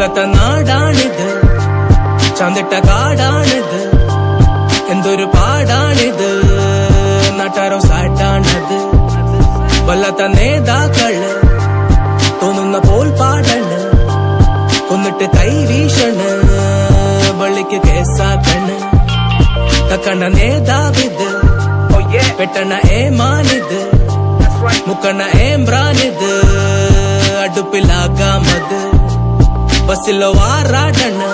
വല്ലാത്ത നാടാണിത്, ചാന്തിട്ട കാടാണിത്, എന്തൊരു പാടാണിത്, നാട്ടാരോ സാട്ടാണത്. വല്ലാത്ത നേതാക്കള് തോന്നുന്ന പോൽ പാടണ്, കൊന്നിട്ട് കൈ വീശണ്, വള്ളിക്ക് കേസാക്കണ്. കക്കണ നേതാവിത്, പെട്ടണ ഏമാനിത്, മുക്കണ ഏമ്രാനിത്, അടുപ്പിലാകാമത്. ബസ്സിലോ ആറാടണ്,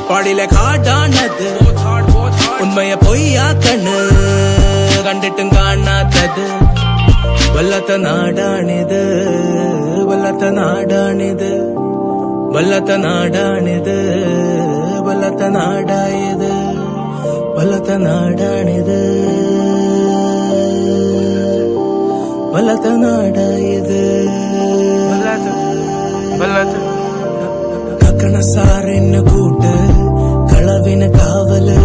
പാടിലെ കാടാണത്, ഉണ്മയെ പൊയ്യാക്കണ്, കണ്ടിട്ടും കാണാത്തത്. വല്ലാത്ത നാടാണിത്, വല്ലാത്ത നാടാണിത്, വല്ലാത്ത നാടാണിത്, വല്ലാത്ത നാടായത്, വല്ലാത്ത നാടാണിത്, വല്ലാത്ത നാടായത്. കക്കണ സാറിന് കൂട്ട്, കളവിന് കാവല്,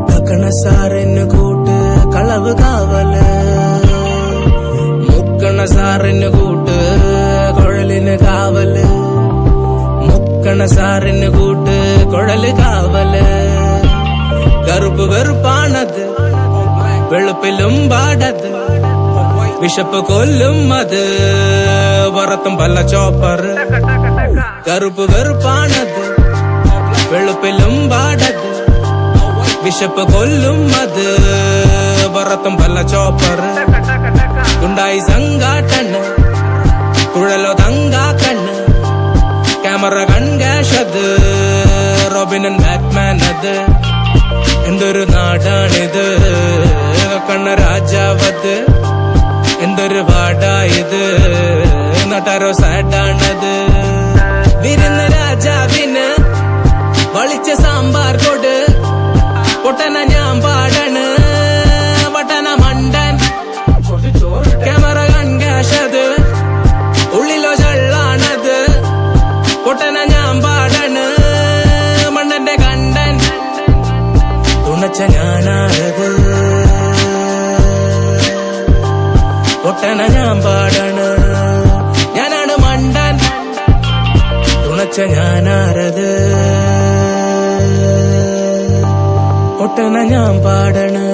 കക്കണ സാറിന് കൂട്ട്, കളവ് കാവല്. മുക്കണ സാറിന് കൂട്ട്, കുഴലിന് കാവല്, മുക്കണ സാറിന് കൂട്ട്, കുഴല് കാവല്. കറുപ്പ് വെറുപ്പാണത്, വെളുപ്പിലും പാടത്, വിശപ്പ് കൊല്ലും അത്, വറത്തും പല്ല ചോപ്പറ്. കറുപ്പ് വെറുപ്പാണത്, വെളുപ്പിലും പാടത്, വിശപ്പ് കൊല്ലും അത്, വറത്തും പല്ല ചോപ്പറ്. ഉണ്ടായി സംഘാട്ടണ്, കുഴലോ തങ്കാക്കണ്ണ്, ക്യാമറ കൺകാശത്, റോബിനൻ ബാറ്റ്മാൻ അത്. എന്തൊരു നാടാണിത്, കണ്ണ രാജാവത്, എന്തൊരു പാടായത്, നാട്ടാരോ സാഡാണത്. വിരുന്ന് രാജാവിന് വളിച്ച സാമ്പാർ കൊട്, പൊട്ടന ഞാൻ പാടണ്, വട്ടന മണ്ടൻ, ക്യാമറ കൺകാശത്, ഉള്ളിലോ ചള്ളാണത്, പൊട്ടന ഞാൻ പാടണ്, മണ്ടന്റെ കണ്ടൻ. തുണച്ച ഞാനാണത്, പൊട്ടന ഞാൻ പാടണ്, ഞാനാണ് മണ്ടൻ. തുണച്ച ഞാനാരത്, പൊട്ടന ഞാൻ പാടണ്.